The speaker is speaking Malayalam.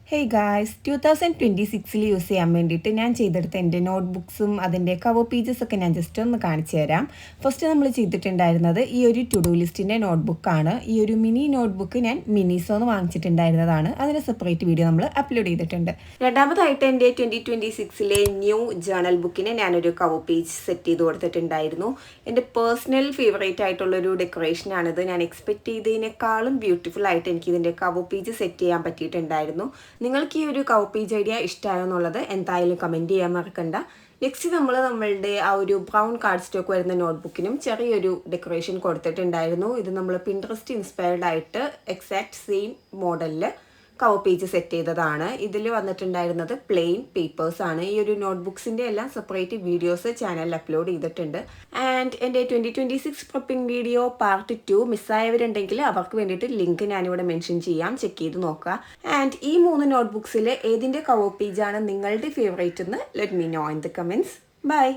ഹേയ് ഗായ്സ് 2026 യൂസ് ചെയ്യാൻ വേണ്ടിയിട്ട് ഞാൻ ചെയ്തെടുത്ത എൻ്റെ നോട്ട്ബുക്സും അതിൻ്റെ കവർ പേജസ് ഒക്കെ ഞാൻ ജസ്റ്റ് ഒന്ന് കാണിച്ചു തരാം. ഫസ്റ്റ് നമ്മൾ ചെയ്തിട്ടുണ്ടായിരുന്നത് ഈ ഒരു ടു ഡു ലിസ്റ്റിൻ്റെ നോട്ട്ബുക്കാണ്. ഈ ഒരു മിനി നോട്ട്ബുക്ക് ഞാൻ മിനിസോന്ന് വാങ്ങിച്ചിട്ടുണ്ടായിരുന്നതാണ്. അതിന് സെപ്പറേറ്റ് വീഡിയോ നമ്മൾ അപ്ലോഡ് ചെയ്തിട്ടുണ്ട്. രണ്ടാമതായിട്ട് എൻ്റെ 2026 ന്യൂ ജേണൽ ബുക്കിന് ഞാനൊരു കവർ പേജ് സെറ്റ് ചെയ്ത് കൊടുത്തിട്ടുണ്ടായിരുന്നു. എൻ്റെ പേഴ്സണൽ ഫേവറേറ്റ് ആയിട്ടുള്ളൊരു ഡെക്കറേഷനാണിത്. ഞാൻ എക്സ്പെക്ട് ചെയ്തതിനേക്കാളും ബ്യൂട്ടിഫുൾ ആയിട്ട് എനിക്ക് ഇതിൻ്റെ കവർ പേജ് സെറ്റ് ചെയ്യാൻ പറ്റിയിട്ടുണ്ടായിരുന്നു. നിങ്ങൾക്ക് ഈ ഒരു കവർ പേജ് ഐഡിയ ഇഷ്ടമായോ എന്നുള്ളത് എന്തായാലും കമൻറ്റ് ചെയ്യാൻ മറക്കണ്ട. നെക്സ്റ്റ് നമ്മളുടെ ആ ഒരു ബ്രൗൺ കാർഡ് സ്റ്റോക്ക് വരുന്ന നോട്ട്ബുക്കിനും ചെറിയൊരു ഡെക്കറേഷൻ കൊടുത്തിട്ടുണ്ടായിരുന്നു. ഇത് നമ്മൾ പിൻട്രസ്റ്റ് ഇൻസ്പയർഡ് ആയിട്ട് എക്സാക്ട് സെയിം മോഡലിൽ കവർ പേജ് സെറ്റ് ചെയ്തതാണ്. ഇതിൽ വന്നിട്ടുണ്ടായിരുന്നത് പ്ലെയിൻ പേപ്പേഴ്സ് ആണ്. ഈ ഒരു നോട്ട്ബുക്സിൻ്റെ എല്ലാം സെപ്പറേറ്റ് വീഡിയോസ് ചാനലിൽ അപ്ലോഡ് ചെയ്തിട്ടുണ്ട്. ആൻഡ് എൻ്റെ 2026 പ്രിപ്പിംഗ് വീഡിയോ പാർട്ട് 2 മിസ്സായവരുണ്ടെങ്കിൽ അവർക്ക് വേണ്ടിയിട്ട് ലിങ്ക് ഞാനിവിടെ മെൻഷൻ ചെയ്യാം, ചെക്ക് ചെയ്ത് നോക്കുക. ആൻഡ് ഈ 3 നോട്ട്ബുക്സിൽ ഏതിൻ്റെ കവർ പേജാണ് നിങ്ങളുടെ ഫേവറേറ്റ് എന്ന് let me know in the comments. By.